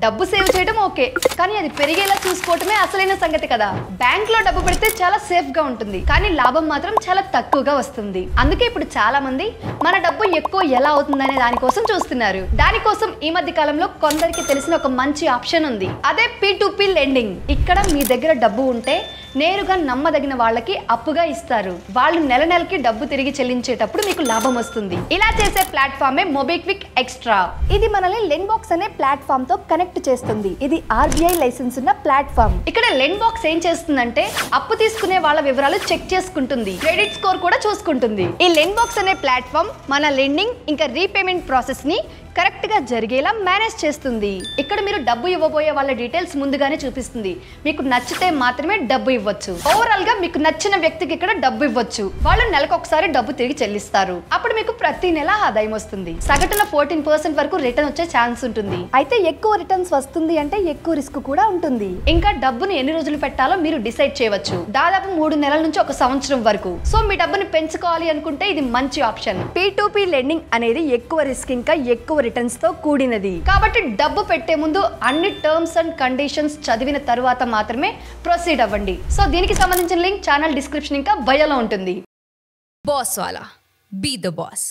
డబ్బు సేవ్ చేయడం ఓకే, కానీ అది పెరిగేలా చూసుకోవటమే అసలైన సంగతి కదా. బ్యాంక్ లో డబ్బు పెడితే చాలా సేఫ్ గా ఉంటుంది, కానీ లాభం మాత్రం చాలా తక్కువగా వస్తుంది. అందుకే ఇప్పుడు చాలా మంది మన డబ్బు ఎక్కువ ఎలా అవుతుందనే దానికోసం చూస్తున్నారు. దానికోసం ఈ మధ్య కాలంలో కొందరికి తెలిసిన ఒక మంచి ఆప్షన్ ఉంది. అదే P2P లెండింగ్. ఇక్కడ మీ దగ్గర డబ్బు ఉంటే నేరుగా నమ్మదగిన వాళ్ళకి అప్పుగా ఇస్తారు. వాళ్ళు నెల నెలకి డబ్బు తిరిగి చెల్లించేటప్పుడు మీకు లాభం వస్తుంది. ఇలా చేసే ప్లాట్ఫామే మొబిక్విక్ ఎక్స్ట్రా. ఇది మనల్ని లెండ్బాక్స్ అనే ప్లాట్ఫామ్ తో కనెక్ట్ చేస్తుంది. ఇది RBI లైసెన్స్ ఉన్న ప్లాట్ఫామ్. ఇక్కడ లెండ్బాక్స్ ఏం చేస్తుందంటే అప్పు తీసుకునే వాళ్ళ వివరాలు చెక్ చేసుకుంటుంది, క్రెడిట్ స్కోర్ కూడా చూసుకుంటుంది. ఈ లెండ్బాక్స్ అనే ప్లాట్ఫామ్ మన లెండింగ్ ఇంకా రీపేమెంట్ ప్రాసెస్ ని కరెక్ట్ గా జరిగేలా మేనేజ్ చేస్తుంది. ఇక్కడ మీరు డబ్బు ఇవ్వబోయే వాళ్ళ డీటెయిల్స్ ముందుగానే చూపిస్తుంది. మీకు నచ్చితే మాత్రమే డబ్బు ఇవ్వచ్చు. ఓవరాల్ గా మీకు నచ్చిన వ్యక్తికి ఇక్కడ డబ్బు ఇవ్వచ్చు. వాళ్ళు నెలకు ఒకసారి డబ్బు తిరిగి చెల్లిస్తారు. అప్పుడు మీకు ప్రతి నెల ఆదాయం వస్తుంది. సగటున 14% వరకు రిటర్న్ వచ్చే ఛాన్స్ ఉంటుంది. అయితే ఎక్కువ రిటర్న్స్ వస్తుంది అంటే ఎక్కువ రిస్క్ కూడా ఉంటుంది. ఇంకా డబ్బును ఎన్ని రోజులు పెట్టాలో మీరు డిసైడ్ చేయవచ్చు. దాదాపు 3 నెలల నుంచి 1 సంవత్సరం వరకు. సో మీ డబ్బుని పెంచుకోవాలి అనుకుంటే ఇది మంచి ఆప్షన్. P2P లెండింగ్ అనేది ఎక్కువ రిస్క్ ఇంకా ఎక్కువ రిటర్న్స్ తో కూడినది. కాబట్టి డబ్బు పెట్టే ముందు అన్ని టర్మ్స్ అండ్ కండిషన్స్ చదివిన తరువాత మాత్రమే ప్రొసీడ్ అవ్వండి. సో దీనికి సంబంధించిన లింక్ ఛానల్ డిస్క్రిప్షన్ ఇంకా బయోలో ఉంటుంది. బాస్ వాలా, బీ ద బాస్.